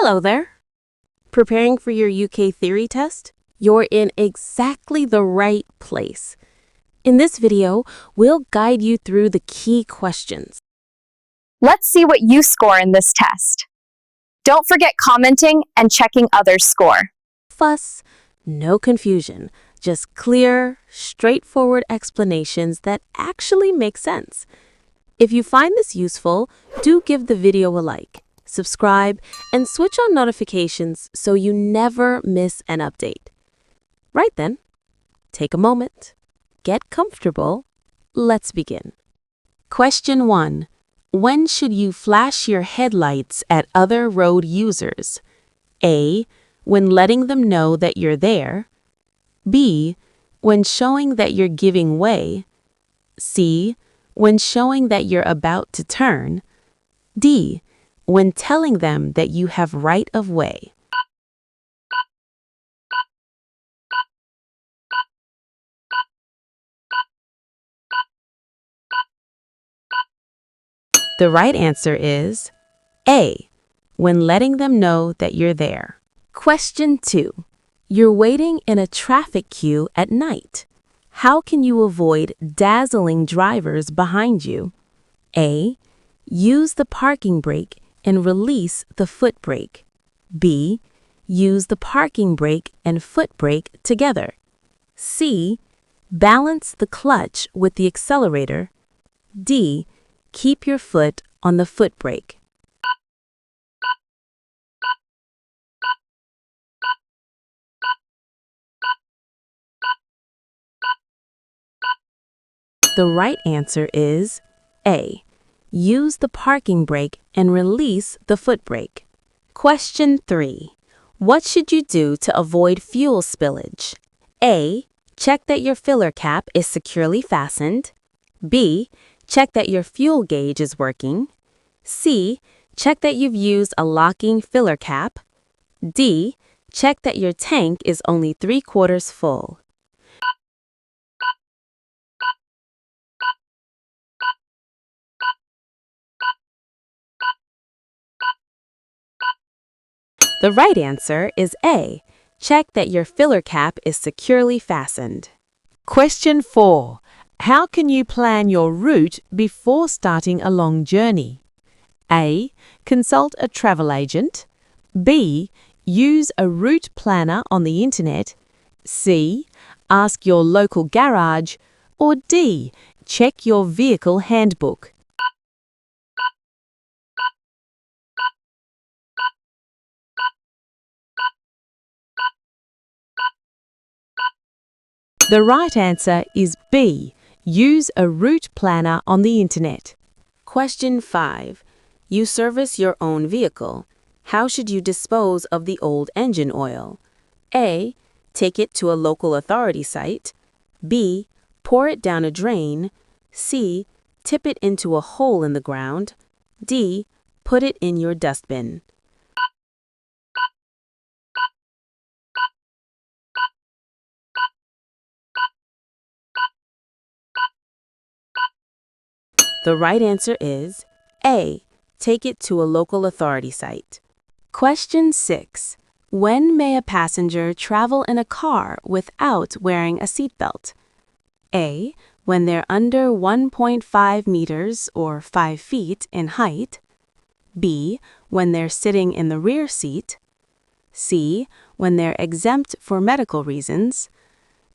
Hello there. Preparing for your UK theory test? You're in exactly the right place. In this video, we'll guide you through the key questions. Let's see what you score in this test. Don't forget commenting and checking others' score. Fuss, no confusion, just clear, straightforward explanations that actually make sense. If you find this useful, do give the video a like, subscribe, and switch on notifications so you never miss an update. Right then, take a moment, get comfortable, let's begin. Question 1. When should you flash your headlights at other road users? A. When letting them know that you're there. B. When showing that you're giving way. C. When showing that you're about to turn. D. When telling them that you have right of way. The right answer is A. When letting them know that you're there. Question 2. You're waiting in a traffic queue at night. How can you avoid dazzling drivers behind you? A. Use the parking brake and release the foot brake. B. Use the parking brake and foot brake together. C. Balance the clutch with the accelerator. D. Keep your foot on the foot brake. The right answer is A. Use the parking brake and release the foot brake. Question 3. What should you do to avoid fuel spillage? A. Check that your filler cap is securely fastened. B. Check that your fuel gauge is working. C. Check that you've used a locking filler cap. D. Check that your tank is only 3/4 full. The right answer is A. Check that your filler cap is securely fastened. Question 4. How can you plan your route before starting a long journey? A. Consult a travel agent. B. Use a route planner on the internet. C. Ask your local garage. Or D. Check your vehicle handbook. The right answer is B. Use a route planner on the internet. Question 5. You service your own vehicle. How should you dispose of the old engine oil? A. Take it to a local authority site. B. Pour it down a drain. C. Tip it into a hole in the ground. D. Put it in your dustbin. The right answer is A. Take it to a local authority site. Question 6. When may a passenger travel in a car without wearing a seatbelt? A. When they're under 1.5 meters or 5 feet in height. B. When they're sitting in the rear seat. C. When they're exempt for medical reasons.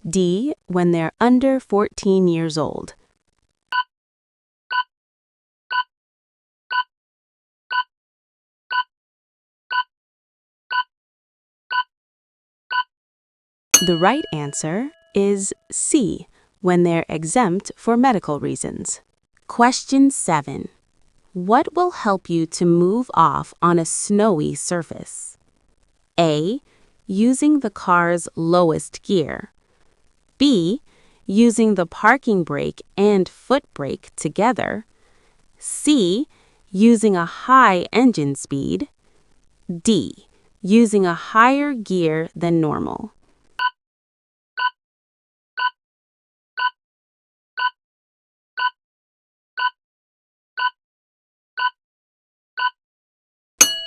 D. When they're under 14 years old. The right answer is C. When they're exempt for medical reasons. Question 7. What will help you to move off on a snowy surface? A. Using the car's lowest gear. B. Using the parking brake and foot brake together. C. Using a high engine speed. D. Using a higher gear than normal.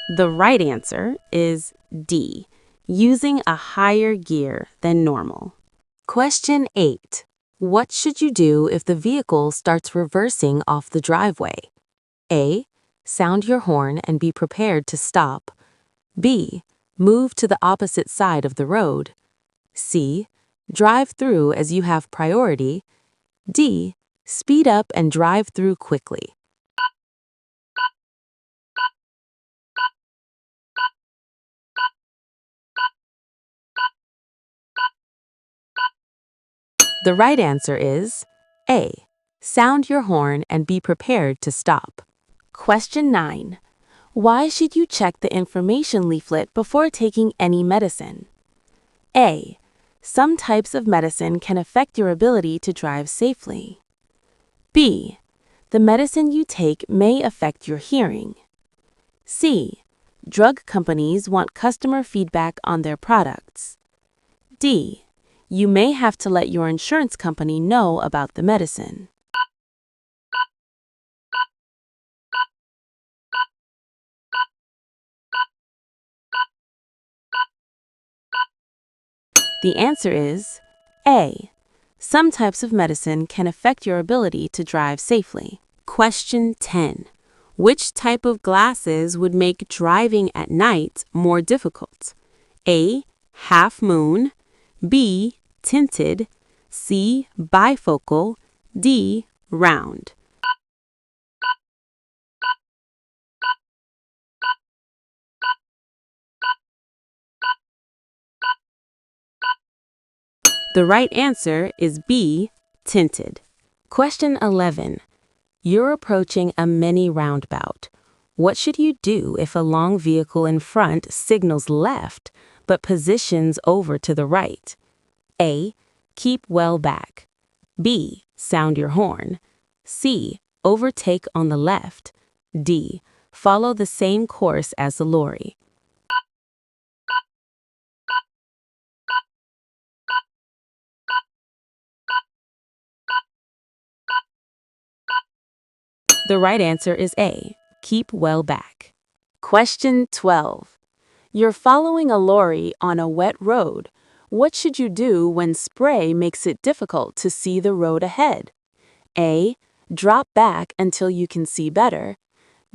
The right answer is D, using a higher gear than normal. Question 8. What should you do if the vehicle starts reversing off the driveway? A. Sound your horn and be prepared to stop. B. Move to the opposite side of the road. C. Drive through as you have priority. D. Speed up and drive through quickly. The right answer is A. Sound your horn and be prepared to stop. Question 9. Why should you check the information leaflet before taking any medicine? A. Some types of medicine can affect your ability to drive safely. B. The medicine you take may affect your hearing. C. Drug companies want customer feedback on their products. D. You may have to let your insurance company know about the medicine. The answer is A. Some types of medicine can affect your ability to drive safely. Question 10. Which type of glasses would make driving at night more difficult? A. Half moon. B. Tinted. C. Bifocal. D. Round. The right answer is B. Tinted. Question 11. You're approaching a mini roundabout. What should you do if a long vehicle in front signals left but positions over to the right? A. Keep well back. B. Sound your horn. C. Overtake on the left. D. Follow the same course as the lorry. The right answer is A. Keep well back. Question 12. You're following a lorry on a wet road. What should you do when spray makes it difficult to see the road ahead? A. Drop back until you can see better.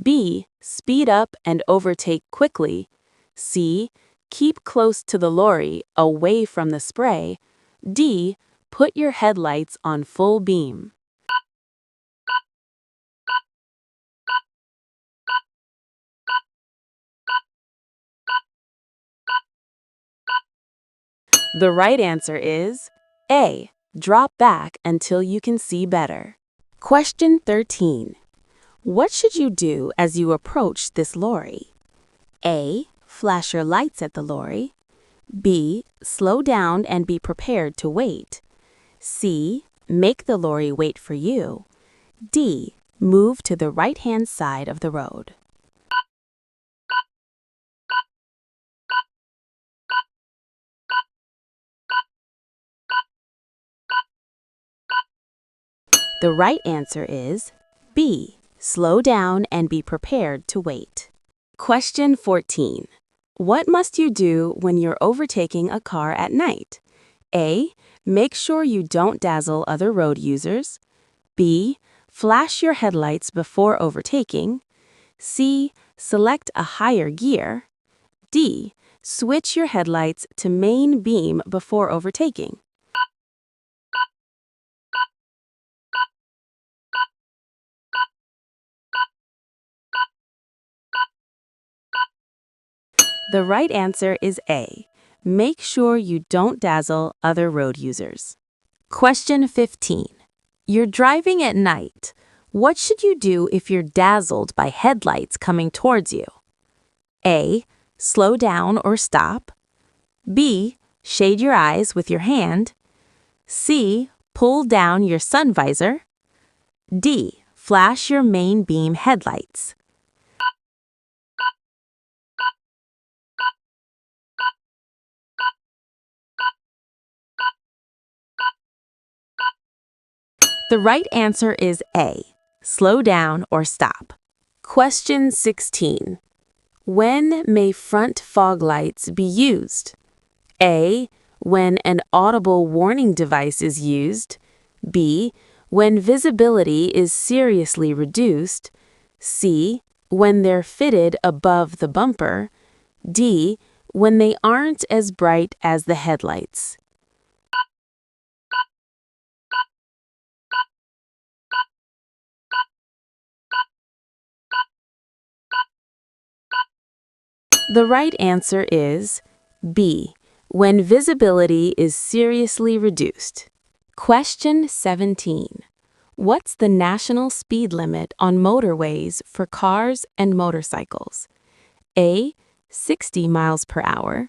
B. Speed up and overtake quickly. C. Keep close to the lorry, away from the spray. D. Put your headlights on full beam. The right answer is A. Drop back until you can see better. Question 13. What should you do as you approach this lorry? A. Flash your lights at the lorry. B. Slow down and be prepared to wait. C. Make the lorry wait for you. D. Move to the right-hand side of the road. The right answer is B. Slow down and be prepared to wait. Question 14. What must you do when you're overtaking a car at night? A. Make sure you don't dazzle other road users. B. Flash your headlights before overtaking. C. Select a higher gear. D. Switch your headlights to main beam before overtaking. The right answer is A. Make sure you don't dazzle other road users. Question 15. You're driving at night. What should you do if you're dazzled by headlights coming towards you? A. Slow down or stop. B. Shade your eyes with your hand. C. Pull down your sun visor. D. Flash your main beam headlights. The right answer is A. Slow down or stop. Question 16. When may front fog lights be used? A. When an audible warning device is used. B. When visibility is seriously reduced. C. When they're fitted above the bumper. D. When they aren't as bright as the headlights. The right answer is B. When visibility is seriously reduced. Question 17. What's the national speed limit on motorways for cars and motorcycles? A. 60 miles per hour.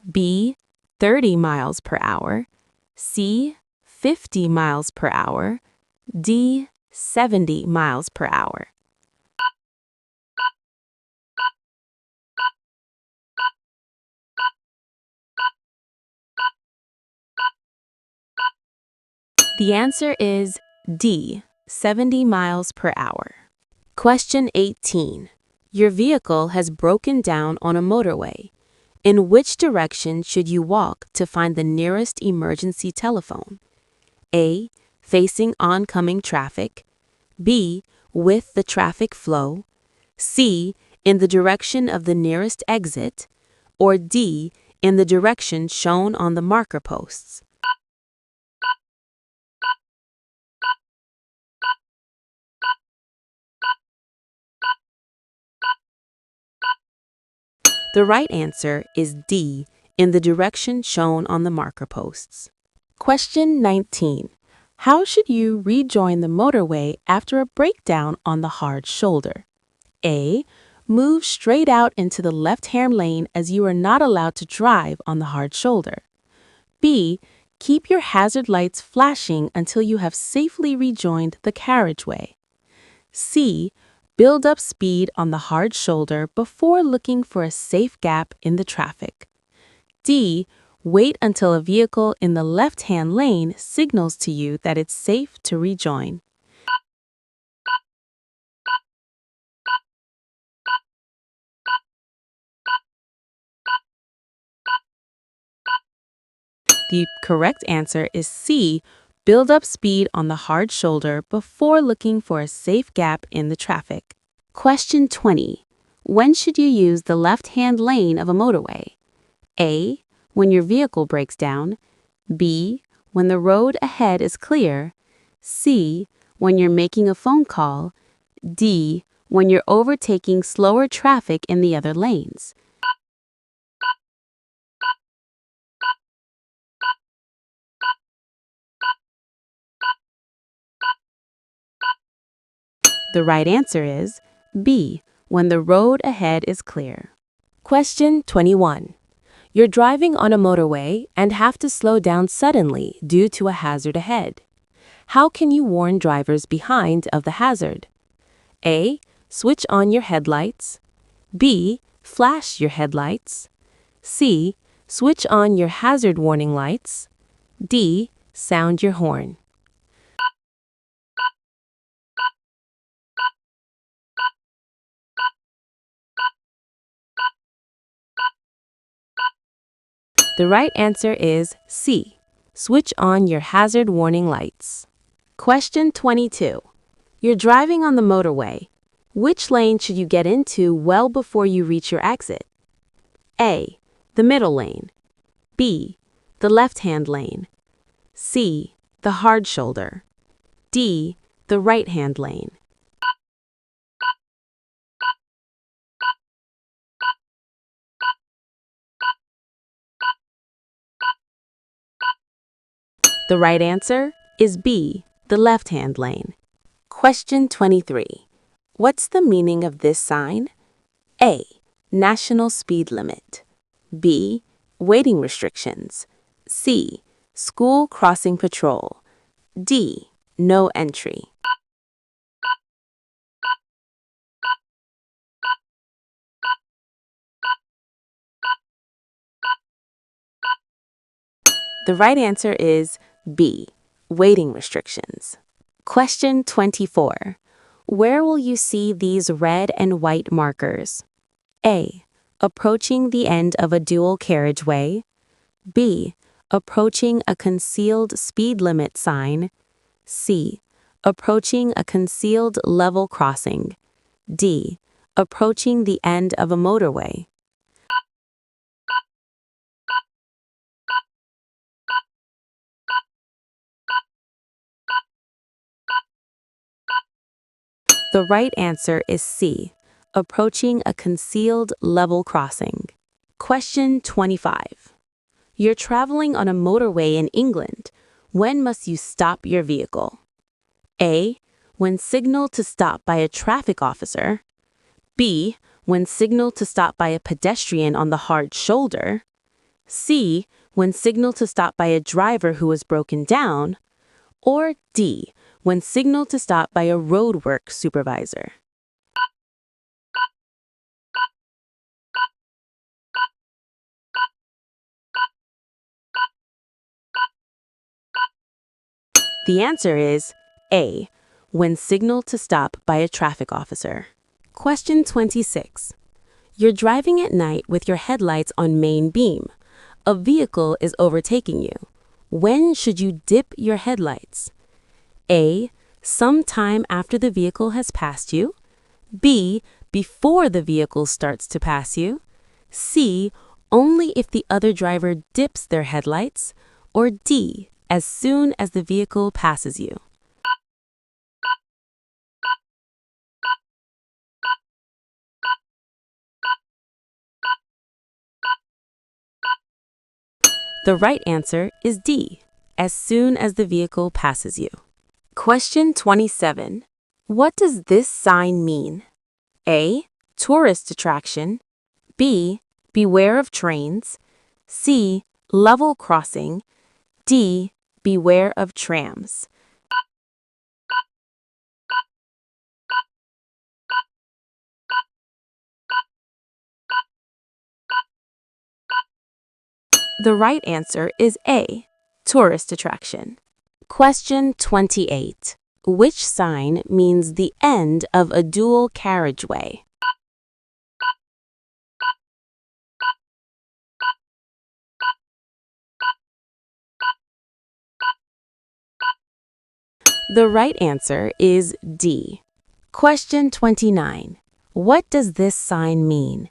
B. 30 miles per hour. C. 50 miles per hour. D. 70 miles per hour. The answer is D. 70 miles per hour. Question 18. Your vehicle has broken down on a motorway. In which direction should you walk to find the nearest emergency telephone? A. Facing oncoming traffic. B. With the traffic flow. C. In the direction of the nearest exit. Or D. In the direction shown on the marker posts. The right answer is D, in the direction shown on the marker posts. Question 19. How should you rejoin the motorway after a breakdown on the hard shoulder? A. Move straight out into the left-hand lane as you are not allowed to drive on the hard shoulder. B. Keep your hazard lights flashing until you have safely rejoined the carriageway. C. Build up speed on the hard shoulder before looking for a safe gap in the traffic. D. Wait until a vehicle in the left-hand lane signals to you that it's safe to rejoin. The correct answer is C. Build up speed on the hard shoulder before looking for a safe gap in the traffic. Question 20. When should you use the left-hand lane of a motorway? A. When your vehicle breaks down. B. When the road ahead is clear. C. When you're making a phone call. D. When you're overtaking slower traffic in the other lanes. The right answer is B. When the road ahead is clear. Question 21. You're driving on a motorway and have to slow down suddenly due to a hazard ahead. How can you warn drivers behind of the hazard? A. Switch on your headlights. B. Flash your headlights. C. Switch on your hazard warning lights. D. Sound your horn. The right answer is C. Switch on your hazard warning lights. Question 22. You're driving on the motorway. Which lane should you get into well before you reach your exit? A. The middle lane. B. The left-hand lane. C. The hard shoulder. D. The right-hand lane. The right answer is B, the left-hand lane. Question 23. What's the meaning of this sign? A. National speed limit. B. Waiting restrictions. C. School crossing patrol. D. No entry. The right answer is B. Waiting restrictions. Question 24. Where will you see these red and white markers? A. Approaching the end of a dual carriageway. B. Approaching a concealed speed limit sign. C. Approaching a concealed level crossing. D. Approaching the end of a motorway. The right answer is C. Approaching a concealed level crossing. Question 25. You're traveling on a motorway in England. When must you stop your vehicle? A. When signaled to stop by a traffic officer. B. When signaled to stop by a pedestrian on the hard shoulder. C. When signaled to stop by a driver who was broken down. Or D. When signaled to stop by a roadwork supervisor. The answer is A. When signaled to stop by a traffic officer. Question 26. You're driving at night with your headlights on main beam. A vehicle is overtaking you. When should you dip your headlights? A. Sometime after the vehicle has passed you. B. Before the vehicle starts to pass you. C. Only if the other driver dips their headlights. Or D. As soon as the vehicle passes you. The right answer is D. As soon as the vehicle passes you. Question 27. What does this sign mean? A. Tourist attraction. B. Beware of trains. C. Level crossing. D. Beware of trams. The right answer is A. Tourist attraction. Question 28. Which sign means the end of a dual carriageway? The right answer is D. Question 29. What does this sign mean?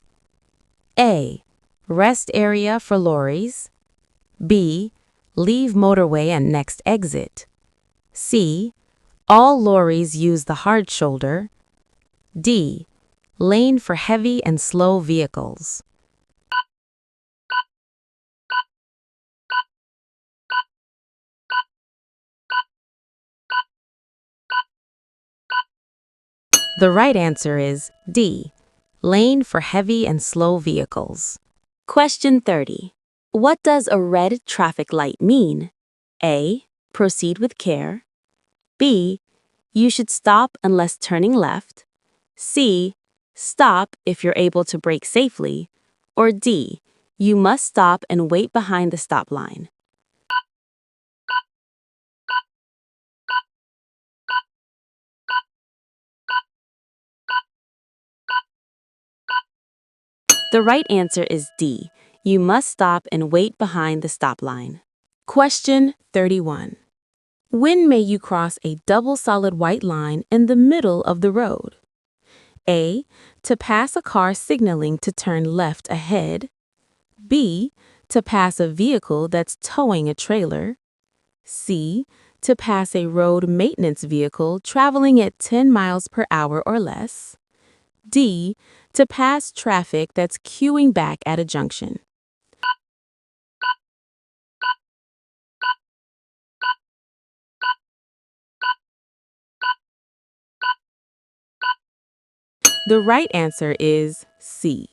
A. Rest area for lorries. B. Leave motorway and next exit. C. All lorries use the hard shoulder. D. Lane for heavy and slow vehicles. The right answer is D. Lane for heavy and slow vehicles. Question 30. What does a red traffic light mean? A. Proceed with care. B. You should stop unless turning left. C. Stop if you're able to brake safely. Or D. You must stop and wait behind the stop line. The right answer is D. You must stop and wait behind the stop line. Question 31. When may you cross a double solid white line in the middle of the road? A. To pass a car signaling to turn left ahead. B. To pass a vehicle that's towing a trailer. C. To pass a road maintenance vehicle traveling at 10 miles per hour or less. D. To pass traffic that's queuing back at a junction. The right answer is C.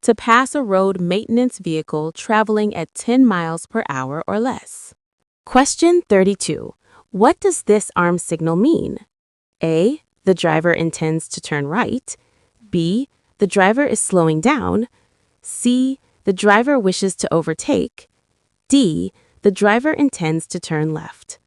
To pass a road maintenance vehicle traveling at 10 miles per hour or less. Question 32. What does this arm signal mean? A. The driver intends to turn right. B. The driver is slowing down. C. The driver wishes to overtake. D. The driver intends to turn left.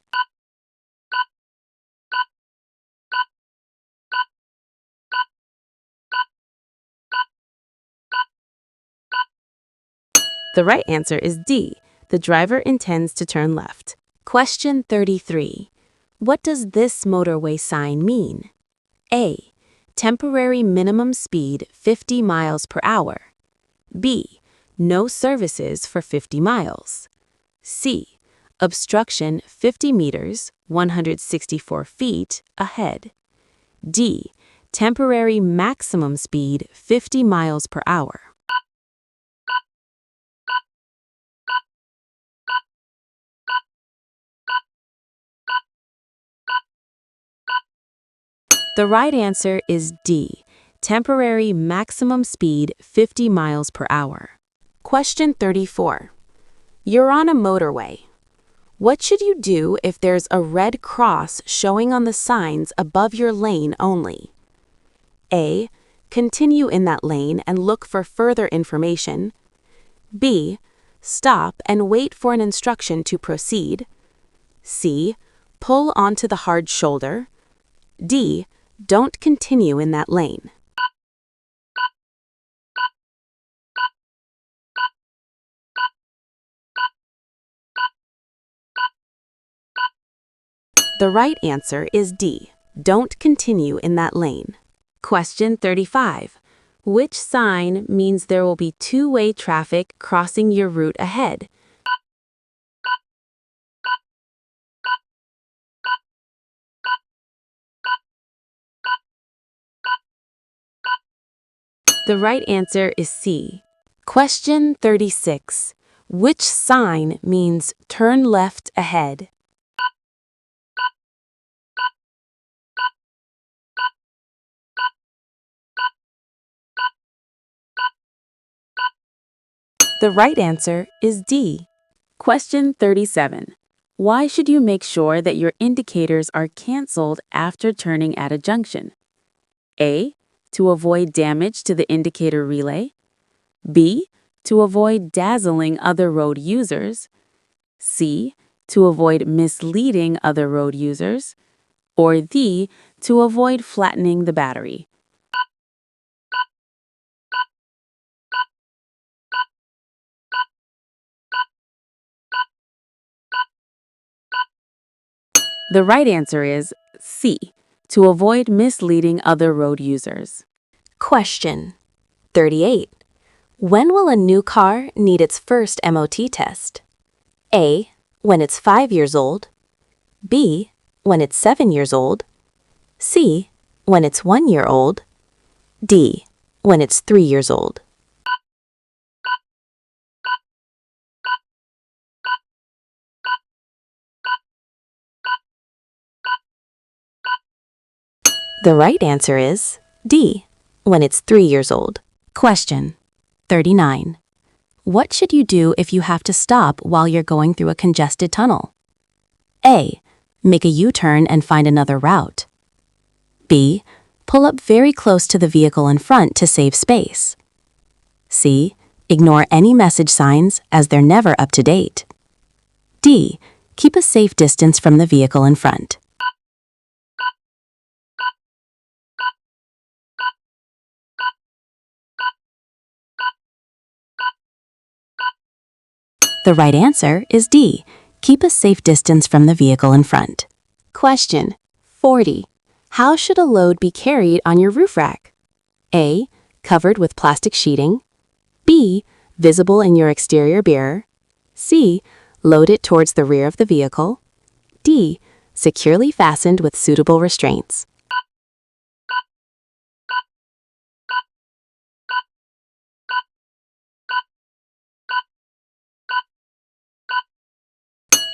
The right answer is D. The driver intends to turn left. Question 33. What does this motorway sign mean? A. Temporary minimum speed 50 miles per hour. B. No services for 50 miles. C. Obstruction 50 meters, 164 feet ahead. D. Temporary maximum speed 50 miles per hour. The right answer is D. Temporary maximum speed 50 miles per hour. Question 34. You're on a motorway. What should you do if there's a red cross showing on the signs above your lane only? A. Continue in that lane and look for further information. B. Stop and wait for an instruction to proceed. C. Pull onto the hard shoulder. D. Don't continue in that lane. The right answer is D. Don't continue in that lane. Question 35. Which sign means there will be two-way traffic crossing your route ahead? The right answer is C. Question 36. Which sign means turn left ahead? The right answer is D. Question 37. Why should you make sure that your indicators are canceled after turning at a junction? A. To avoid damage to the indicator relay. B. To avoid dazzling other road users. C. To avoid misleading other road users. Or D. To avoid flattening the battery. The right answer is C. To avoid misleading other road users. Question 38. When will a new car need its first MOT test? A. When it's 5 years old. B. When it's 7 years old. C. When it's 1 year old. D. When it's 3 years old. The right answer is D. When it's 3 years old. Question 39. What should you do if you have to stop while you're going through a congested tunnel? A. Make a U-turn and find another route. B. Pull up very close to the vehicle in front to save space. C. Ignore any message signs as they're never up to date. D. Keep a safe distance from the vehicle in front. The right answer is D. Keep a safe distance from the vehicle in front. Question 40. How should a load be carried on your roof rack? A. Covered with plastic sheeting. B. Visible in your exterior mirror. C. Loaded towards the rear of the vehicle. D. Securely fastened with suitable restraints.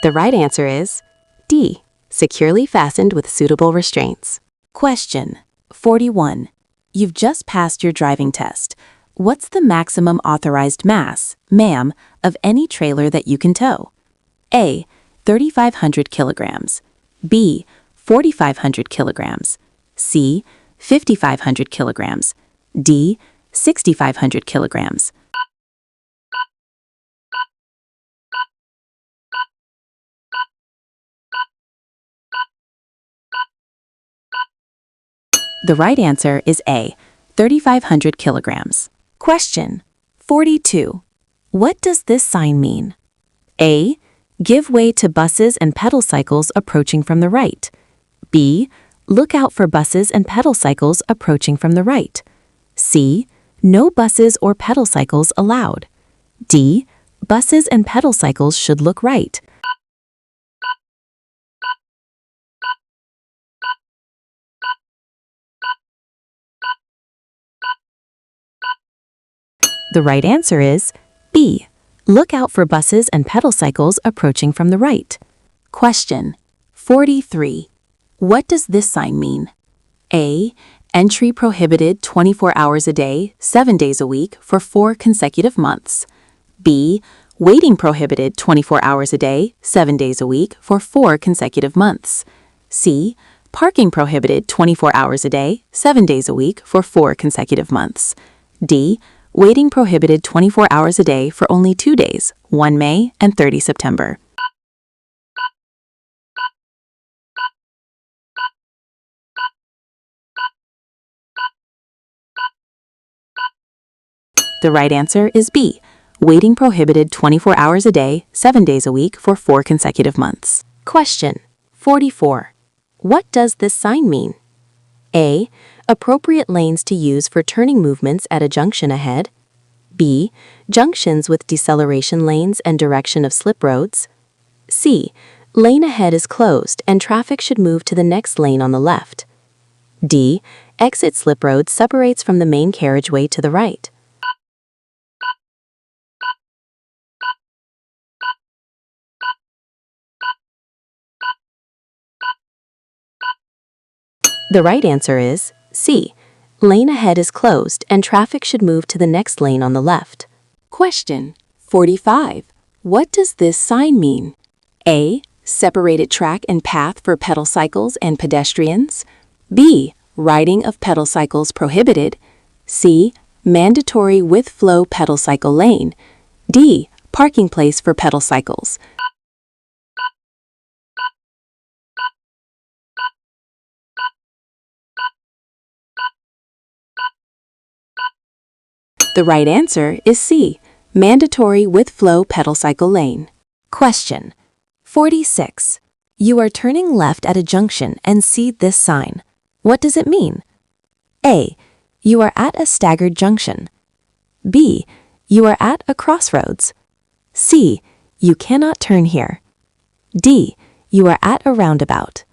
The right answer is D. Securely fastened with suitable restraints. Question 41. You've just passed your driving test. What's the maximum authorized mass, ma'am, of any trailer that you can tow? A. 3,500 kilograms. B. 4,500 kilograms. C. 5,500 kilograms. D. 6,500 kilograms. The right answer is A. 3,500 kilograms. Question 42. What does this sign mean? A. Give way to buses and pedal cycles approaching from the right. B. Look out for buses and pedal cycles approaching from the right. C. No buses or pedal cycles allowed. D. Buses and pedal cycles should look right. The right answer is B. Look out for buses and pedal cycles approaching from the right. Question 43. What does this sign mean? A. Entry prohibited 24 hours a day, 7 days a week for 4 consecutive months. B. Waiting prohibited 24 hours a day, 7 days a week for 4 consecutive months. C. Parking prohibited 24 hours a day, 7 days a week for 4 consecutive months. D. Waiting prohibited 24 hours a day for only 2 days, 1 May and 30 September. The right answer is B. Waiting prohibited 24 hours a day, 7 days a week for 4 consecutive months. Question 44. What does this sign mean? A. Appropriate lanes to use for turning movements at a junction ahead. B. Junctions with deceleration lanes and direction of slip roads. C. Lane ahead is closed and traffic should move to the next lane on the left. D. Exit slip road separates from the main carriageway to the right. The right answer is C. Lane ahead is closed and traffic should move to the next lane on the left. Question 45. What does this sign mean? A. Separated track and path for pedal cycles and pedestrians. B. Riding of pedal cycles prohibited. C. Mandatory with flow pedal cycle lane. D. Parking place for pedal cycles. The right answer is C. Mandatory with flow pedal cycle lane. Question 46. You are turning left at a junction and see this sign. What does it mean? A. You are at a staggered junction. B. You are at a crossroads. C. You cannot turn here. D. You are at a roundabout.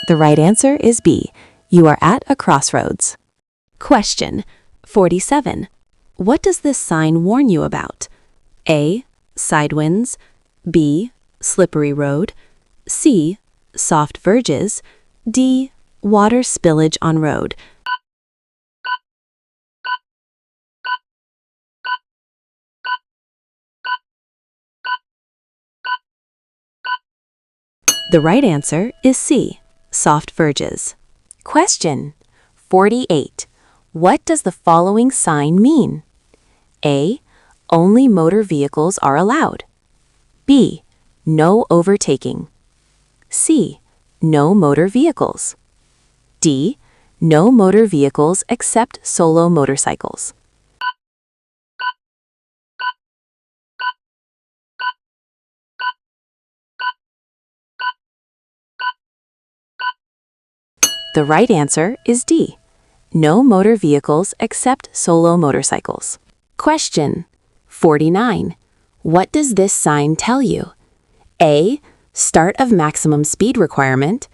The right answer is B. You are at a crossroads. Question 47. What does this sign warn you about? A. Side winds. B. Slippery road. C. Soft verges. D. Water spillage on road. The right answer is C. Soft verges. Question 48. What does the following sign mean? A. Only motor vehicles are allowed. B. No overtaking. C. No motor vehicles. D. No motor vehicles except solo motorcycles. The right answer is D. No motor vehicles except solo motorcycles. Question 49. What does this sign tell you? A. Start of maximum speed requirement.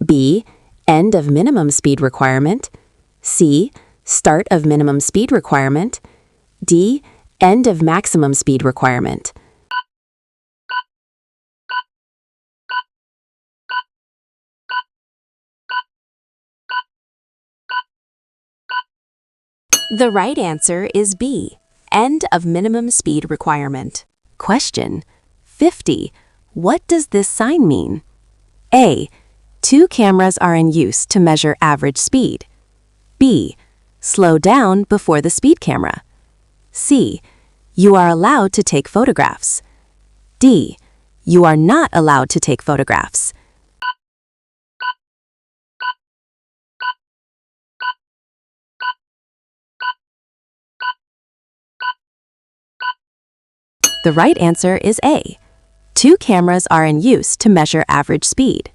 B. End of minimum speed requirement. C. Start of minimum speed requirement. D. End of maximum speed requirement. The right answer is B. End of minimum speed requirement. Question 50. What does this sign mean? A. 2 cameras are in use to measure average speed. B. Slow down before the speed camera. C. You are allowed to take photographs. D. You are not allowed to take photographs. The right answer is A. 2 cameras are in use to measure average speed.